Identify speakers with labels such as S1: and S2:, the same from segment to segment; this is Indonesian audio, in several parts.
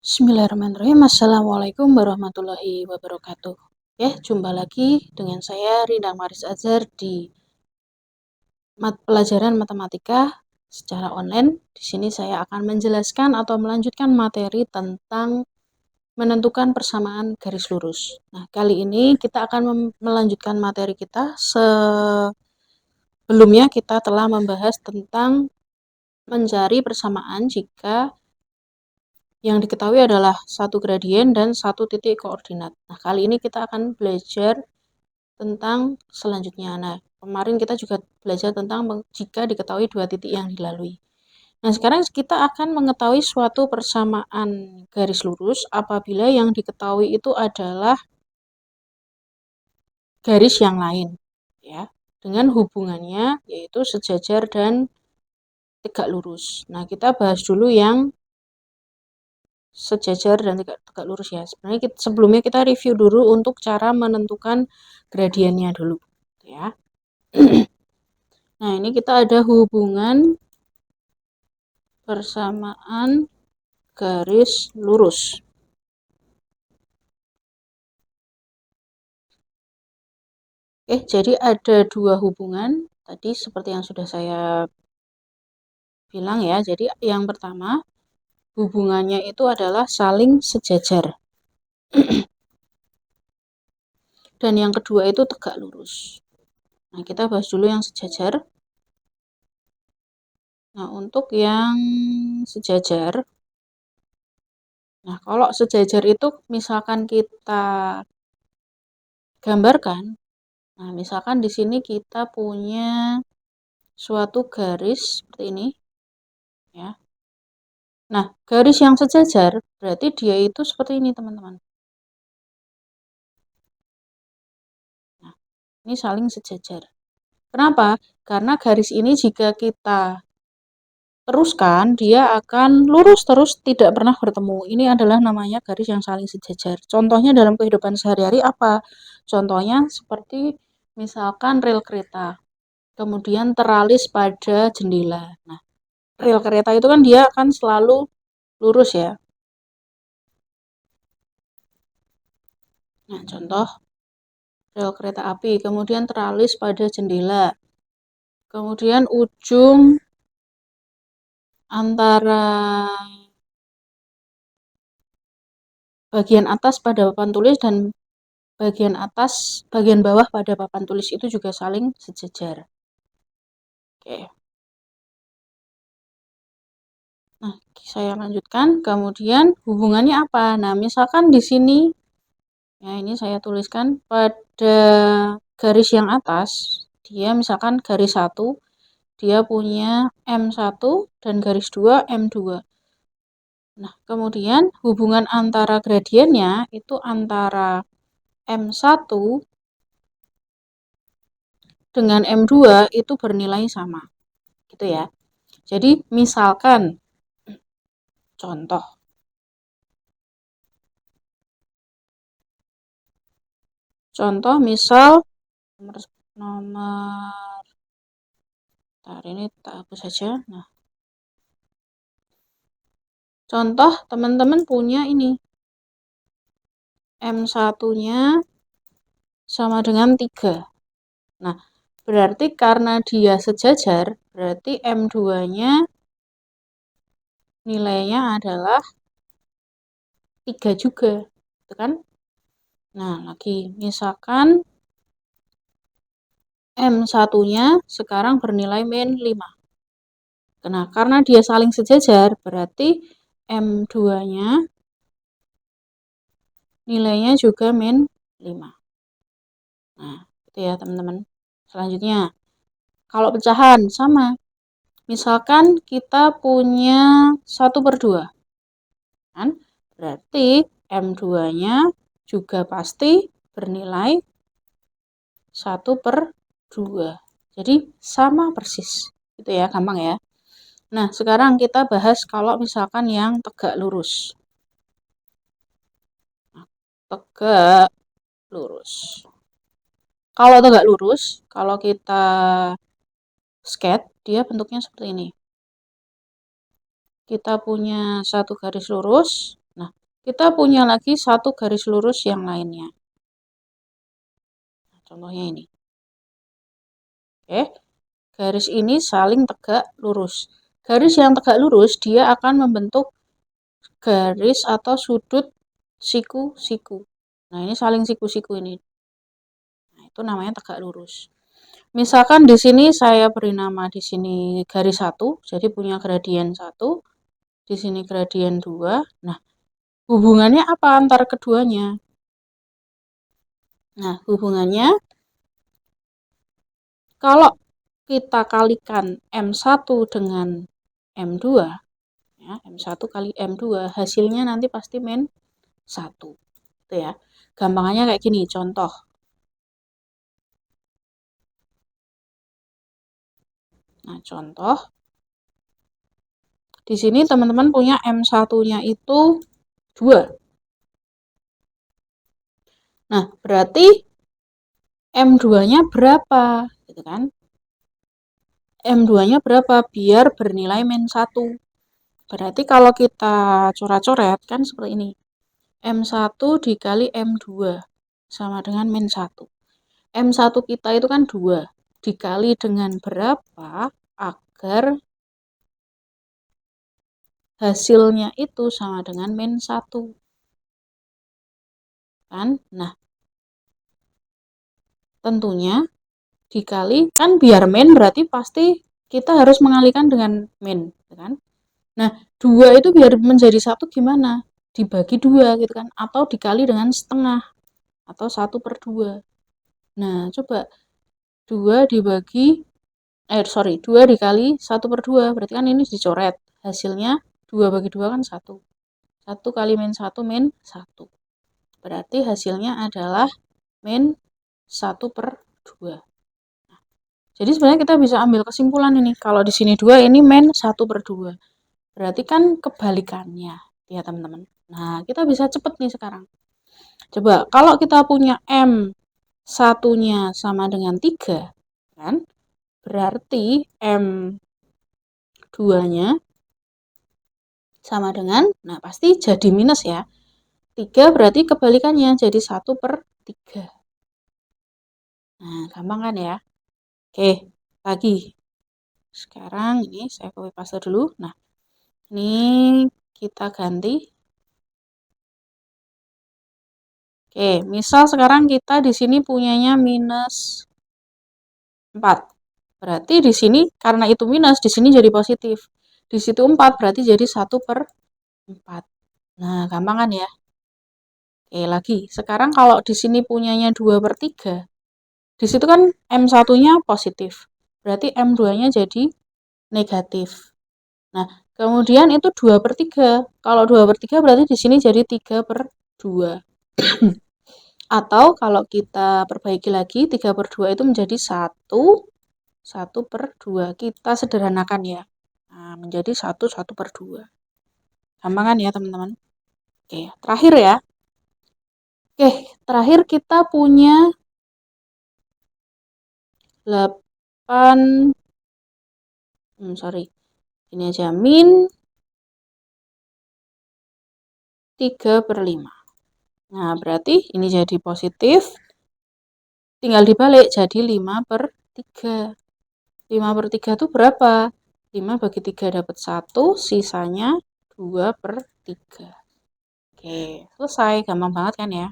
S1: Bismillahirrahmanirrahim. Assalamualaikum warahmatullahi wabarakatuh. Jumpa lagi dengan saya Rina Maris Azhar di pelajaran matematika secara online. Di sini saya akan menjelaskan atau melanjutkan materi tentang menentukan persamaan garis lurus. Nah, kali ini kita akan melanjutkan materi kita. Sebelumnya kita telah membahas tentang mencari persamaan jika yang diketahui adalah satu gradien dan satu titik koordinat. Nah, kali ini kita akan belajar tentang selanjutnya. Nah, kemarin kita juga belajar tentang jika diketahui dua titik yang dilalui. Nah, sekarang kita akan mengetahui suatu persamaan garis lurus apabila yang diketahui itu adalah garis yang lain, ya, dengan hubungannya yaitu sejajar dan tegak lurus. Nah, kita bahas dulu yang sejajar dan tegak lurus ya. Sebenarnya sebelumnya kita review dulu untuk cara menentukan gradiennya dulu, ya. Nah, ini kita ada hubungan persamaan garis lurus. Jadi ada dua hubungan tadi seperti yang sudah saya bilang ya. Jadi yang pertama hubungannya itu adalah saling sejajar. Dan yang kedua itu tegak lurus. Nah, kita bahas dulu yang sejajar. Nah, untuk yang sejajar, nah kalau sejajar itu misalkan kita gambarkan, nah misalkan di sini kita punya suatu garis seperti ini, ya. Nah, garis yang sejajar berarti dia itu seperti ini, teman-teman. Nah, ini saling sejajar. Kenapa? Karena garis ini jika kita teruskan, dia akan lurus terus, tidak pernah bertemu. Ini adalah namanya garis yang saling sejajar. Contohnya dalam kehidupan sehari-hari apa? Contohnya seperti misalkan rel kereta, kemudian teralis pada jendela. Nah, rel kereta itu kan dia akan selalu lurus ya. Nah, contoh rel kereta api, kemudian teralis pada jendela. Kemudian ujung antara bagian atas pada papan tulis dan bagian bawah pada papan tulis itu juga saling sejajar. Oke. Nah, saya lanjutkan. Kemudian hubungannya apa? Nah, misalkan di sini, ya ini saya tuliskan pada garis yang atas, dia misalkan garis 1, dia punya M1 dan garis 2 M2. Nah, kemudian hubungan antara gradiennya itu antara M1 dengan M2 itu bernilai sama. Gitu ya. Jadi, misalkan contoh. Contoh misal nomor ini tak hapus saja. Nah, contoh teman-teman punya ini. M1-nya sama dengan 3. Nah, berarti karena dia sejajar, berarti M2-nya nilainya adalah 3 juga. Gitu kan? Nah, lagi misalkan M1-nya sekarang bernilai min 5. Nah, karena dia saling sejajar, berarti M2-nya nilainya juga min 5. Nah, itu ya teman-teman. Selanjutnya, kalau pecahan sama. Misalkan kita punya 1/2. Kan? Berarti M2-nya juga pasti bernilai 1/2. Jadi sama persis. Itu ya, gampang ya. Nah, sekarang kita bahas kalau misalkan yang tegak lurus. Nah, tegak lurus. Kalau tegak lurus, kalau kita sketch, dia bentuknya seperti ini. Kita punya satu garis lurus. Nah, kita punya lagi satu garis lurus yang lainnya. Contohnya ini. Oke, garis ini saling tegak lurus. Garis yang tegak lurus, dia akan membentuk garis atau sudut siku-siku. Nah, ini saling siku-siku ini. Nah, itu namanya tegak lurus. Misalkan di sini saya beri nama di sini garis 1, jadi punya gradien 1, di sini gradien 2. Nah, hubungannya apa antara keduanya? Nah, hubungannya kalau kita kalikan M1 dengan M2, ya, M1 kali M2, hasilnya nanti pasti min 1. Itu ya. Gampangannya kayak gini, contoh. Nah, contoh. Di sini teman-teman punya M1-nya itu 2. Nah, berarti M2-nya berapa? Gitu kan? M2-nya berapa? Biar bernilai min 1. Berarti kalau kita coret-coret kan seperti ini. M1 dikali M2 sama dengan min 1. M1 kita itu kan 2. Dikali dengan berapa agar hasilnya itu sama dengan min 1. Kan? Nah, tentunya dikali, kan biar min berarti pasti kita harus mengalihkan dengan min. Kan? Nah, 2 itu biar menjadi 1 gimana? Dibagi 2 gitu kan. Atau dikali dengan setengah. Atau 1/2. Nah, coba 2 dibagi 2 dikali 1/2, berarti kan ini dicoret. Hasilnya 2 bagi 2 kan 1. 1 kali min 1 min 1. Berarti hasilnya adalah min 1/2. Nah, jadi sebenarnya kita bisa ambil kesimpulan ini. Kalau di sini 2, ini min 1/2. Berarti kan kebalikannya, ya teman-teman. Nah, kita bisa cepet nih sekarang. Coba, kalau kita punya M satunya sama dengan 3, kan? Berarti M2-nya sama dengan, nah pasti jadi minus ya. 3 berarti kebalikannya, jadi 1/3. Nah, gampang kan ya? Oke, lagi. Sekarang ini saya copy paste dulu. Nah, ini kita ganti. Oke, misal sekarang kita di sini punyanya minus 4. Berarti di sini karena itu minus, di sini jadi positif. Di situ 4 berarti jadi 1/4. Nah, gampang kan ya? Oke, lagi. Sekarang kalau di sini punyanya 2/3, di situ kan M1-nya positif. Berarti M2-nya jadi negatif. Nah, kemudian itu 2/3. Kalau 2/3 berarti di sini jadi 3/2. Atau kalau kita perbaiki lagi, 3/2 itu menjadi 1/2. Kita sederhanakan ya. Nah, menjadi 1/2. Gampang kan ya teman-teman? Oke, terakhir ya. Oke, terakhir kita punya 8, ini aja, min 3/5. Nah, berarti ini jadi positif, tinggal dibalik jadi 5/3. 5/3 itu berapa? 5 bagi 3 dapat 1, sisanya 2/3. Oke, selesai. Gampang banget kan ya?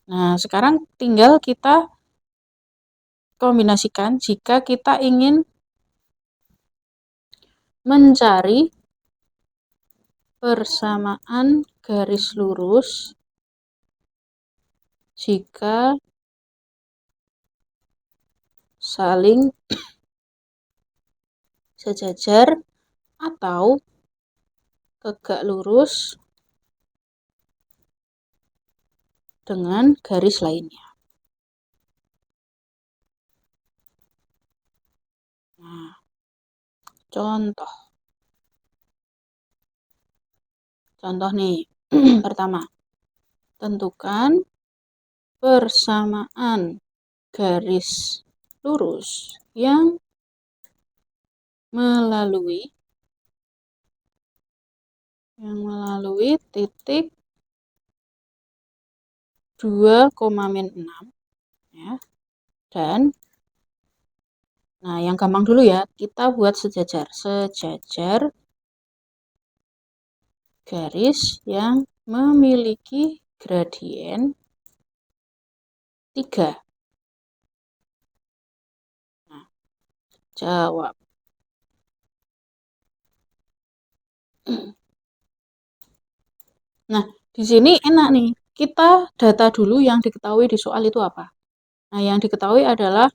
S1: Nah, sekarang tinggal kita kombinasikan jika kita ingin mencari persamaan garis lurus jika saling sejajar atau tegak lurus dengan garis lainnya. Nah, contoh nih, pertama, tentukan persamaan garis lurus yang melalui yang melalui titik 2,-6 ya. Dan nah, yang gampang dulu ya, kita buat sejajar. Sejajar garis yang memiliki gradien 3. Nah, jawab. Nah, di sini enak nih. Kita data dulu yang diketahui di soal itu apa. Nah, yang diketahui adalah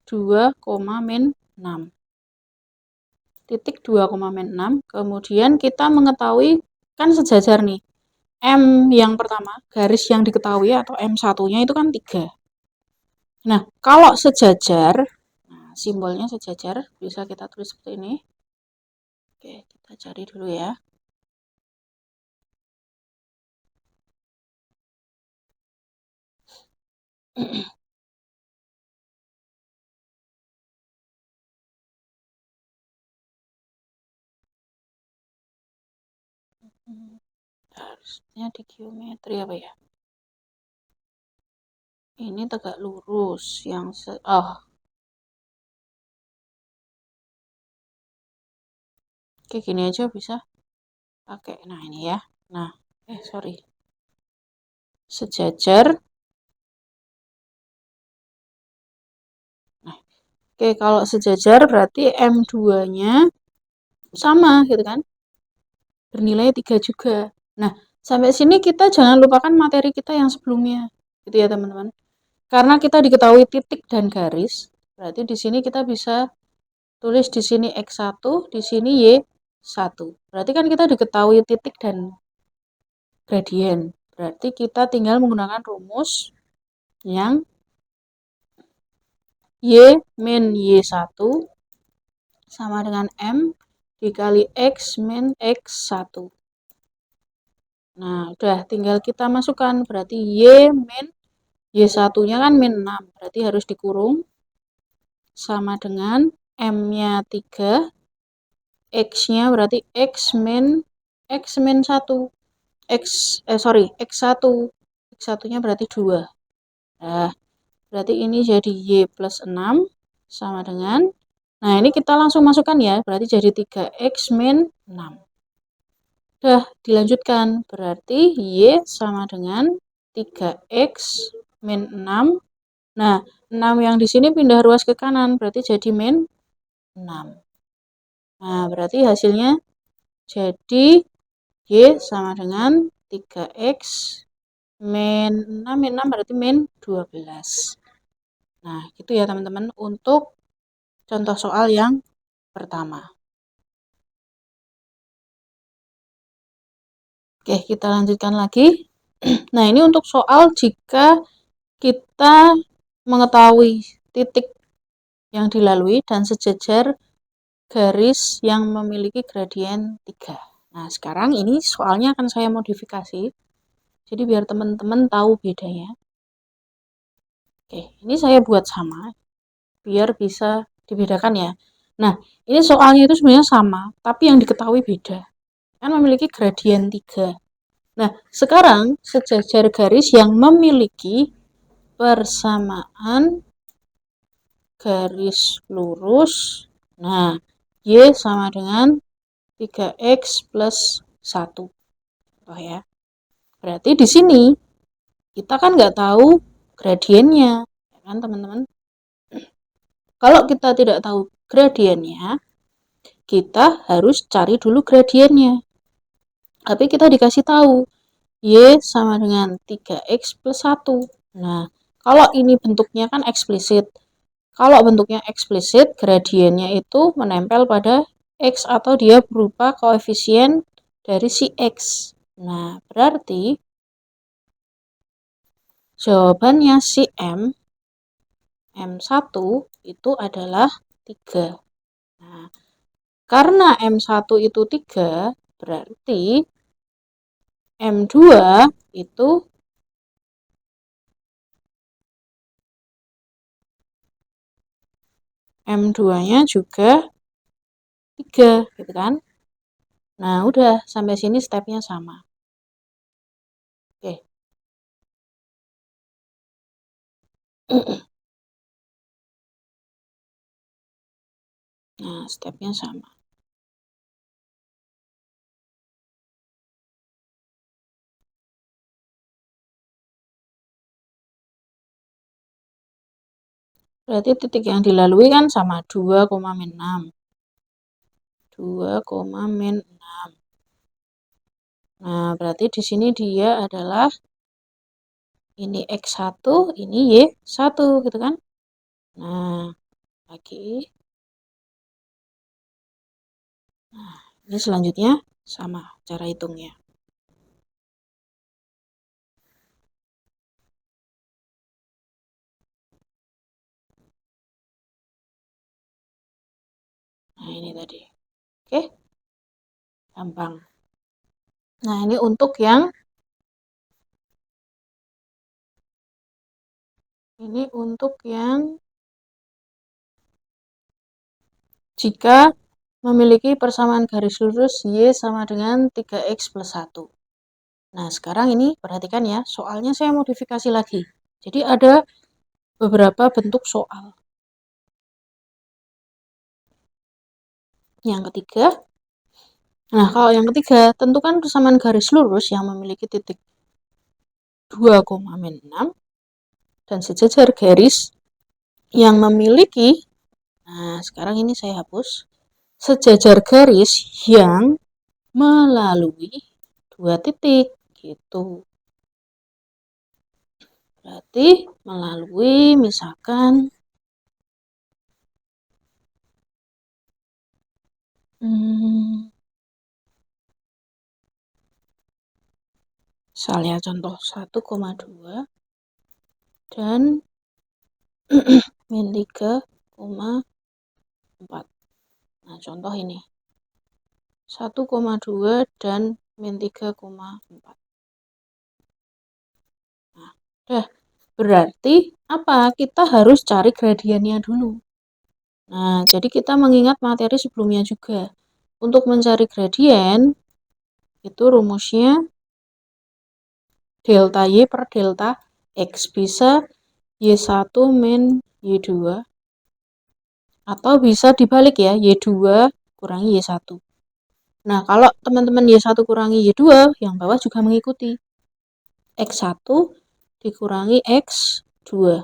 S1: 2,-6. Titik 2,-6. Kemudian kita mengetahui kan sejajar nih. M yang pertama, garis yang diketahui atau M1-nya itu kan 3. Nah, kalau sejajar, nah, simbolnya sejajar bisa kita tulis seperti ini. Oke, kita cari dulu ya. Harusnya di geometri apa ya? Ini tegak lurus yang kayak gini aja bisa pakai. Nah, ini ya. Nah, sorry. Sejajar. Nah, oke, kalau sejajar berarti M2-nya sama gitu kan? Bernilai 3 juga. Nah, sampai sini kita jangan lupakan materi kita yang sebelumnya. Gitu ya, teman-teman. Karena kita diketahui titik dan garis, berarti di sini kita bisa tulis di sini X1, di sini Y1. Berarti kan kita diketahui titik dan gradien. Berarti kita tinggal menggunakan rumus yang Y min Y1 sama dengan M dikali X min X1. Nah, udah tinggal kita masukkan. Berarti Y min Y1-nya kan min 6. Berarti harus dikurung sama dengan M-nya 3. X-nya berarti X min 1. X1. X1-nya berarti 2. Nah, berarti ini jadi Y plus 6 sama dengan, nah ini kita langsung masukkan ya, berarti jadi 3X min 6. Udah, dilanjutkan. Berarti Y sama dengan 3X min 6. Nah, 6 yang di sini pindah ruas ke kanan, berarti jadi min 6. Nah, berarti hasilnya jadi Y sama dengan 3X min 6. Min 6 berarti min 12. Nah, gitu ya teman-teman untuk contoh soal yang pertama. Oke, kita lanjutkan lagi. Nah, ini untuk soal jika kita mengetahui titik yang dilalui dan sejajar garis yang memiliki gradien 3. Nah, sekarang ini soalnya akan saya modifikasi. Jadi biar teman-teman tahu bedanya. Oke, ini saya buat sama biar bisa dibedakan ya. Nah, ini soalnya itu sebenarnya sama, tapi yang diketahui beda. Kan memiliki gradien 3. Nah, sekarang sejajar garis yang memiliki persamaan garis lurus. Nah, Y sama dengan 3X plus 1. Oh ya. Berarti di sini kita kan nggak tahu gradiennya. Ya kan teman-teman? Kalau kita tidak tahu gradiennya, kita harus cari dulu gradiennya. Tapi kita dikasih tahu Y sama dengan 3X plus 1. Nah, kalau ini bentuknya kan eksplisit. Kalau bentuknya eksplisit, gradiennya itu menempel pada X atau dia berupa koefisien dari si X. Nah, berarti jawabannya si M1 itu adalah 3. Nah, karena M1 itu 3, berarti M2 itu M2-nya juga 3, gitu kan? Nah, udah sampai sini stepnya sama. Oke. Nah, stepnya sama. Berarti titik yang dilalui kan sama 2, min 6. 2, min 6. Nah, berarti di sini dia adalah ini X1, ini Y1 gitu kan. Nah, lagi. Nah, ini selanjutnya sama cara hitungnya. Nah, ini tadi. Oke. Gampang. Nah, ini untuk yang jika memiliki persamaan garis lurus Y sama dengan 3X plus 1. Nah, sekarang ini perhatikan ya, soalnya saya modifikasi lagi. Jadi ada beberapa bentuk soal. Yang ketiga, nah kalau yang ketiga, tentukan persamaan garis lurus yang memiliki titik 2, min 6 dan sejajar garis yang memiliki, nah sekarang ini saya hapus, sejajar garis yang melalui 2 titik, gitu. Berarti melalui misalkan misalnya contoh 1,2 dan min 3,4. Nah, contoh ini 1,2 dan min 3,4. Nah, udah. Berarti apa? Kita harus cari gradiennya dulu. Nah, jadi kita mengingat materi sebelumnya juga. Untuk mencari gradien, itu rumusnya delta Y per delta X. Bisa Y1 min Y2. Atau bisa dibalik ya, Y2 kurangi Y1. Nah, kalau teman-teman Y1 kurangi Y2, yang bawah juga mengikuti. X1 dikurangi X2.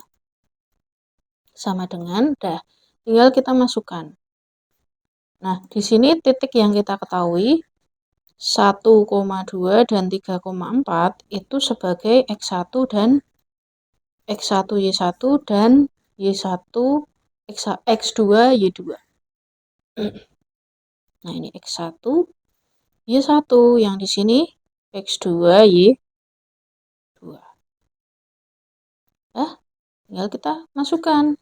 S1: Sama dengan, tinggal kita masukkan. Nah, di sini titik yang kita ketahui 1,2 dan 3,4 itu sebagai X1 dan X1 Y1 dan Y1 X2 Y2. Nah, ini X1 Y1 yang di sini X2 Y2. Tinggal kita masukkan.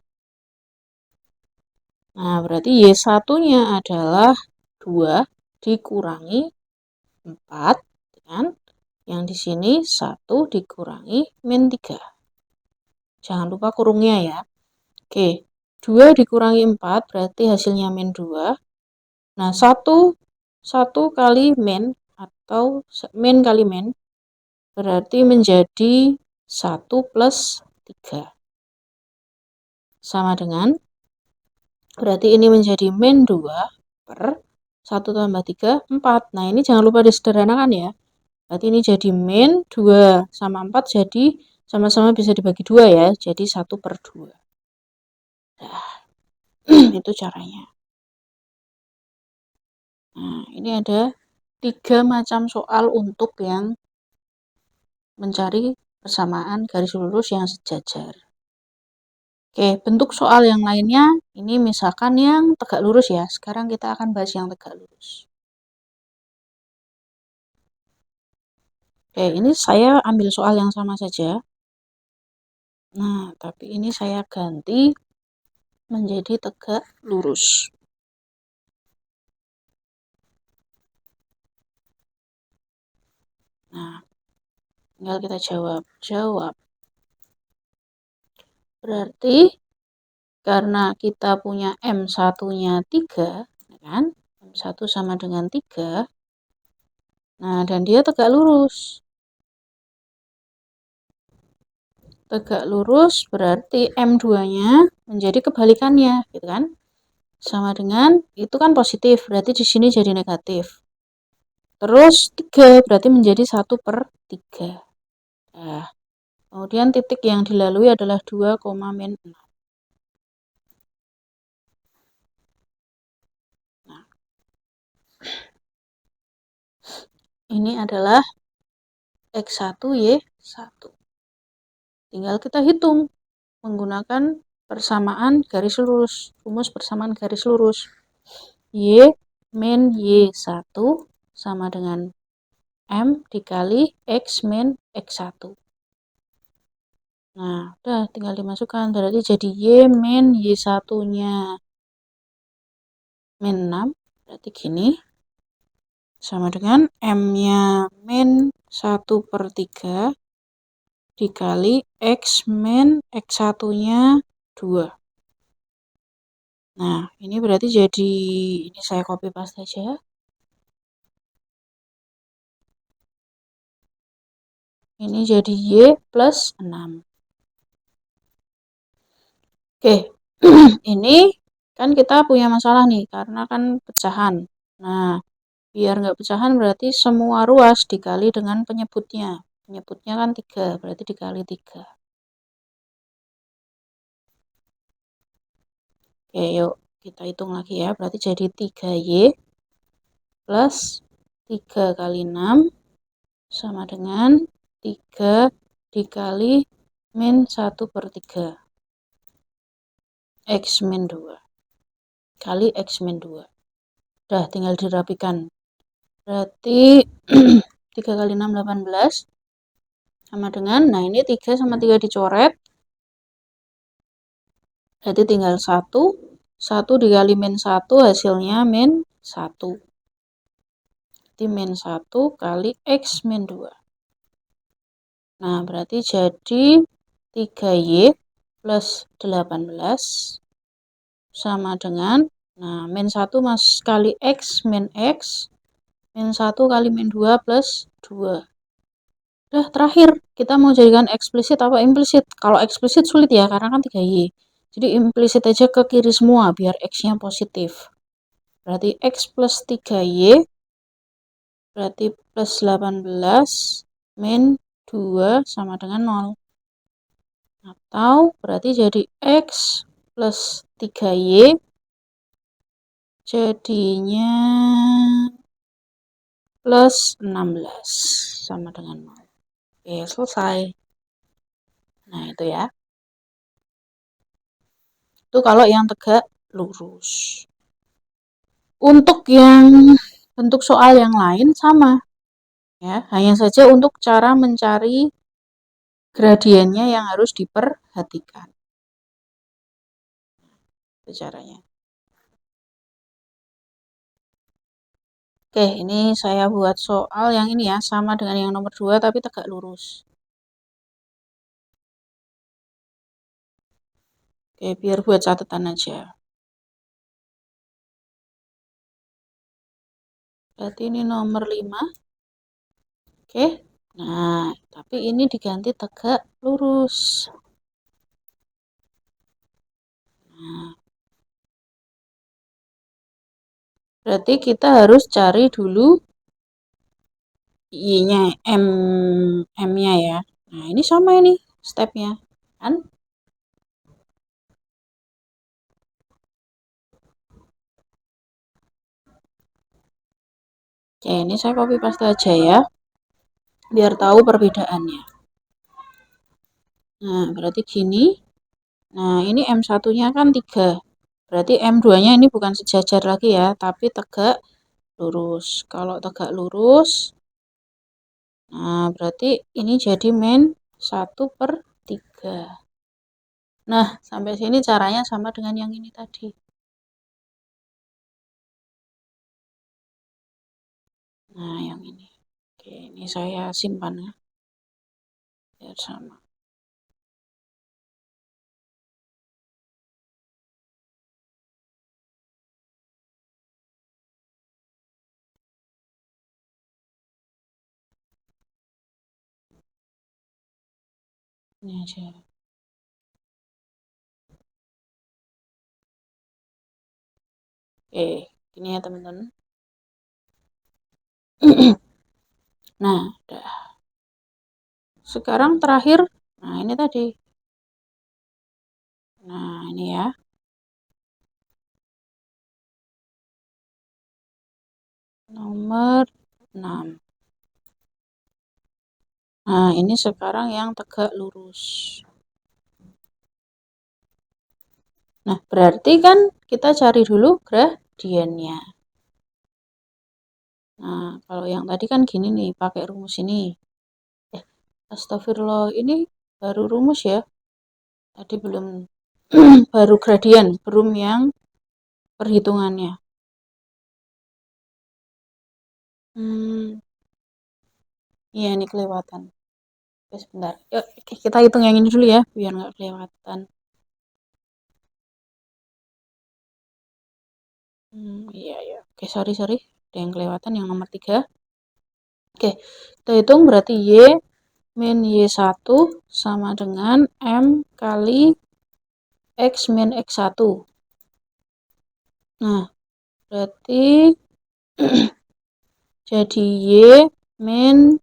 S1: Nah, berarti Y1-nya adalah 2 dikurangi 4, kan? Yang di sini 1 dikurangi min 3. Jangan lupa kurungnya ya. Oke, 2 dikurangi 4 berarti hasilnya min 2. Nah, 1 kali min atau min kali min berarti menjadi 1 plus 3. Sama dengan, berarti ini menjadi min 2 per 1 tambah 3, 4. Nah, ini jangan lupa disederhanakan ya. Berarti ini jadi min 2 sama 4 jadi sama-sama bisa dibagi 2 ya. Jadi 1 per 2. Nah, itu caranya. Nah, ini ada 3 macam soal untuk yang mencari persamaan garis lurus yang sejajar. Oke, bentuk soal yang lainnya, ini misalkan yang tegak lurus ya. Sekarang kita akan bahas yang tegak lurus. Oke, ini saya ambil soal yang sama saja. Nah, tapi ini saya ganti menjadi tegak lurus. Nah, tinggal kita jawab. Berarti karena kita punya M1-nya 3, kan? M1 sama dengan 3, Nah, dan dia tegak lurus. Tegak lurus berarti M2-nya menjadi kebalikannya, gitu kan? Sama dengan, itu kan positif, berarti di sini jadi negatif. Terus 3 berarti menjadi 1/3. Nah, kemudian titik yang dilalui adalah 2, min 6. Nah, ini adalah X1, Y1. Tinggal kita hitung menggunakan persamaan garis lurus, rumus persamaan garis lurus. Y min Y1 sama dengan M dikali X min X1. Nah, udah tinggal dimasukkan. Berarti jadi Y min Y1-nya min 6. Berarti gini. Sama dengan M-nya min 1/3 dikali X min X1-nya 2. Nah, ini berarti jadi, ini saya copy paste aja. Ini jadi Y plus 6. Oke, ini kan kita punya masalah nih, karena kan pecahan. Nah, biar nggak pecahan berarti semua ruas dikali dengan penyebutnya. Penyebutnya kan 3, berarti dikali 3. Oke, yuk kita hitung lagi ya. Berarti jadi 3Y plus 3 kali 6 sama dengan 3 dikali min 1/3. X min 2 kali X min 2. Udah, tinggal dirapikan. Berarti 3 kali 6, 18. Sama dengan, nah ini 3 sama 3 dicoret. Berarti tinggal 1. 1 dikali min 1 hasilnya min 1. Berarti min 1 kali X min 2. Nah, berarti jadi 3Y plus 18 sama dengan, nah, min 1 mas kali X min X, min 1 kali min 2 plus 2. Udah, terakhir, kita mau jadikan eksplisit apa implisit? Kalau eksplisit sulit ya, karena kan 3Y. Jadi implisit aja ke kiri semua, biar X-nya positif. Berarti X plus 3Y, berarti plus 18, min 2 sama dengan 0. Atau berarti jadi X plus 3Y, jadinya plus 16 sama dengan 0. Oke, selesai. Nah, itu ya. Itu kalau yang tegak lurus. Untuk yang bentuk soal yang lain sama. Ya, hanya saja untuk cara mencari gradiennya yang harus diperhatikan. Itu caranya. Oke, ini saya buat soal yang ini ya, sama dengan yang nomor 2 tapi tegak lurus. Oke, biar buat catatan aja. Berarti ini nomor 5. Oke. Nah, tapi ini diganti tegak lurus. Nah, berarti kita harus cari dulu Y-nya, M-nya ya. Nah, ini sama ini stepnya. Kan? Oke, ini saya copy paste aja ya. Biar tahu perbedaannya. Nah, berarti gini. Nah, ini M1-nya kan 3. Berarti M2-nya ini bukan sejajar lagi ya, tapi tegak lurus. Kalau tegak lurus, nah berarti ini jadi min 1/3. Nah, sampai sini caranya sama dengan yang ini tadi. Nah, yang ini. Oke, ini saya simpan ya. Biar sama. Ini aja. Oke, gini ya teman-teman. Nah, udah. Sekarang terakhir, nah ini tadi. Nah, ini ya. Nomor 6. Nah, ini sekarang yang tegak lurus. Nah, berarti kan kita cari dulu gradiennya. Nah, kalau yang tadi kan gini nih, pakai rumus ini. Astagfirullah, ini baru rumus ya. Tadi belum, baru gradien, belum yang perhitungannya. Iya, ini kelewatan. Oke, sebentar. Yuk, kita hitung yang ini dulu ya, biar nggak kelewatan. Iya, ya. Oke, sorry. Ada yang kelewatan, yang nomor 3. Oke, kita hitung berarti Y min Y1 sama dengan M kali X min X1. Nah, berarti jadi Y min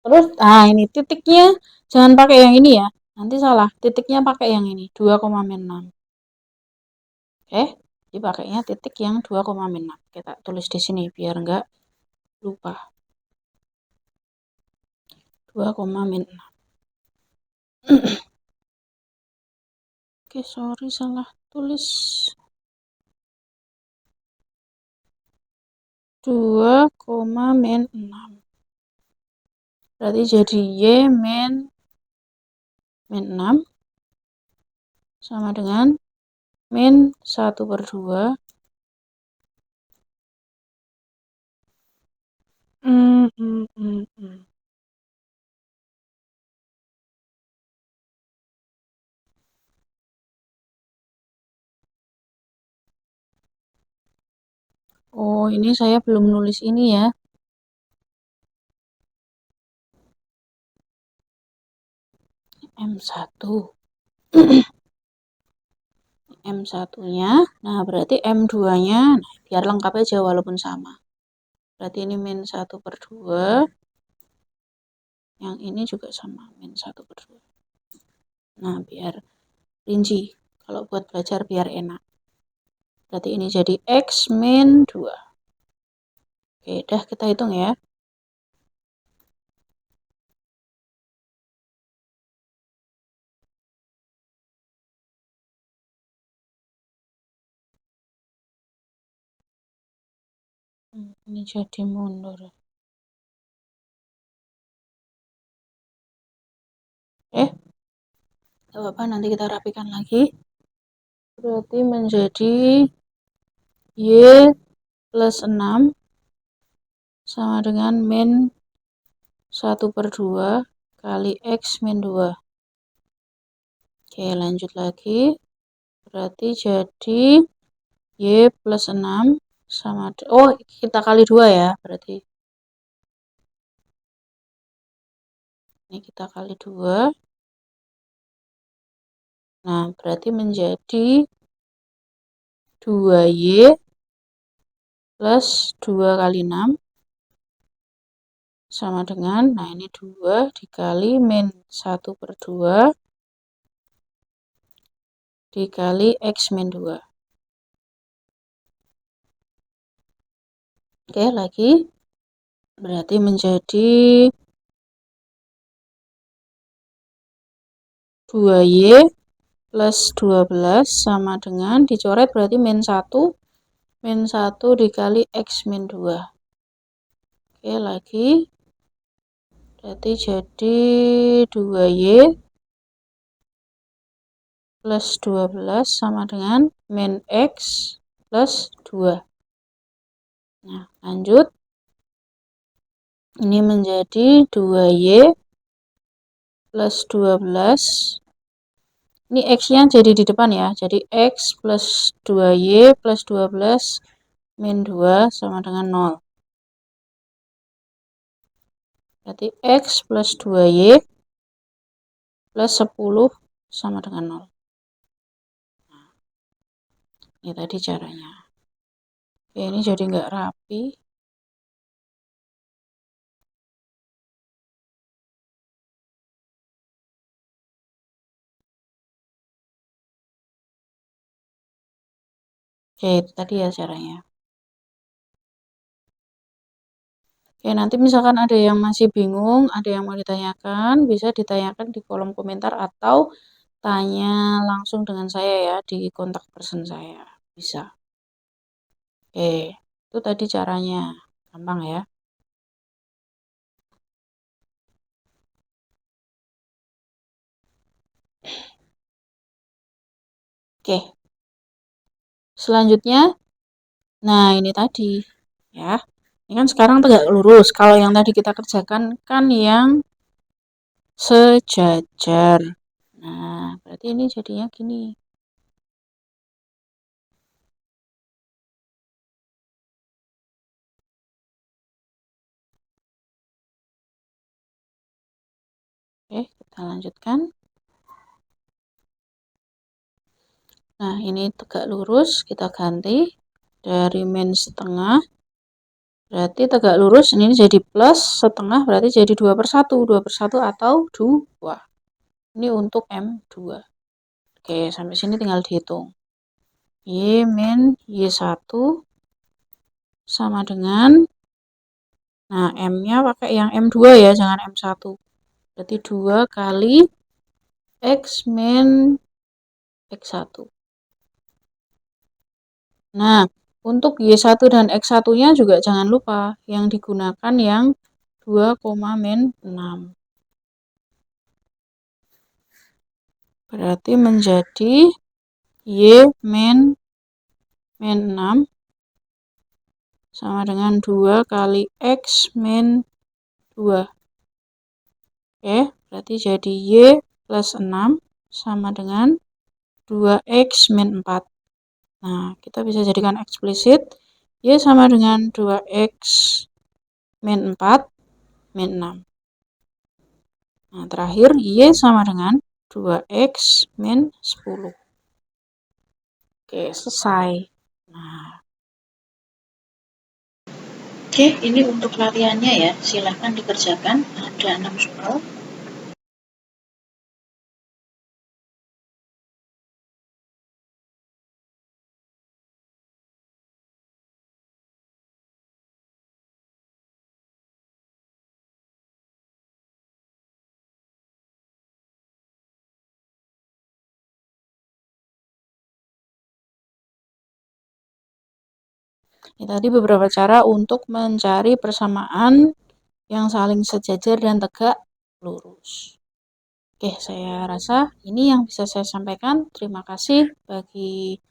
S1: terus ini titiknya jangan pakai yang ini ya. Nanti salah. Titiknya pakai yang ini, 2,6. Oke, jadi pakainya titik yang 2,6. Kita tulis di sini biar enggak lupa. 2,6. Oke, sorry salah tulis. 2,6. Berarti jadi Y min 6 sama dengan min 1/2. Oh, ini saya belum nulis ini ya. M1. M1-nya, nah berarti M2-nya, nah biar lengkap aja walaupun sama. Berarti ini min 1/2. Yang ini juga sama, min 1/2. Nah, biar rinci. Kalau buat belajar biar enak. Berarti ini jadi X min 2. Oke, dah kita hitung ya. Ini jadi mundur. Gak apa-apa, nanti kita rapikan lagi. Berarti menjadi Y plus 6 sama dengan min 1/2 kali X min 2. Oke, lanjut lagi. Berarti jadi Y plus 6 sama, kita kali 2 ya, berarti. Ini kita kali 2. Nah, berarti menjadi 2Y plus 2 kali 6 sama dengan, nah ini 2 dikali min 1/2 dikali X min 2. Oke, lagi. Berarti menjadi 2Y plus 12 sama dengan, dicoret berarti min 1. Min 1 dikali X min 2. Oke, lagi. Berarti jadi 2Y plus 12 sama dengan min X plus 2. Nah, lanjut. Ini menjadi 2Y plus 12. Ini X-nya jadi di depan ya. Jadi X plus 2Y plus 12 min 2 sama dengan 0. Berarti X plus 2Y plus 10 sama dengan 0. Nah, ini tadi caranya. Oke, ini jadi nggak rapi. Oke, itu tadi ya caranya. Oke, nanti misalkan ada yang masih bingung, ada yang mau ditanyakan, bisa ditanyakan di kolom komentar atau tanya langsung dengan saya ya di kontak person saya. Bisa. Oke, itu tadi caranya. Gampang ya. Oke, selanjutnya, nah ini tadi ya. Ini kan sekarang tegak lurus. Kalau yang tadi kita kerjakan kan yang sejajar. Nah, berarti ini jadinya gini. Oke, kita lanjutkan. Nah, ini tegak lurus, kita ganti dari min setengah. Berarti tegak lurus, ini jadi plus setengah, berarti jadi 2/1. 2/1 atau 2. Ini untuk M2. Oke, sampai sini tinggal dihitung. Y min Y1 sama dengan, nah M-nya pakai yang M2 ya, jangan M1. Berarti 2 kali X min X1. Nah, untuk Y1 dan X1-nya juga jangan lupa yang digunakan yang 2, min 6. Berarti menjadi Y min 6 sama dengan 2 kali X min 2. Oke, berarti jadi Y plus 6 sama dengan 2X min 4. Nah, kita bisa jadikan eksplisit. Y sama dengan 2X min 4 min 6. Nah, terakhir Y sama dengan 2X min 10. Oke, selesai. Nah, oke, ini untuk latihannya ya. Silahkan dikerjakan. Ada 6 soal. Ini tadi beberapa cara untuk mencari persamaan yang saling sejajar dan tegak lurus. Oke, saya rasa ini yang bisa saya sampaikan. Terima kasih bagi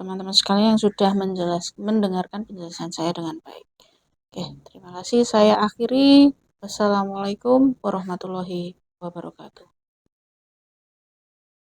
S1: teman-teman sekalian yang sudah mendengarkan penjelasan saya dengan baik. Oke, terima kasih. Saya akhiri. Wassalamualaikum warahmatullahi wabarakatuh.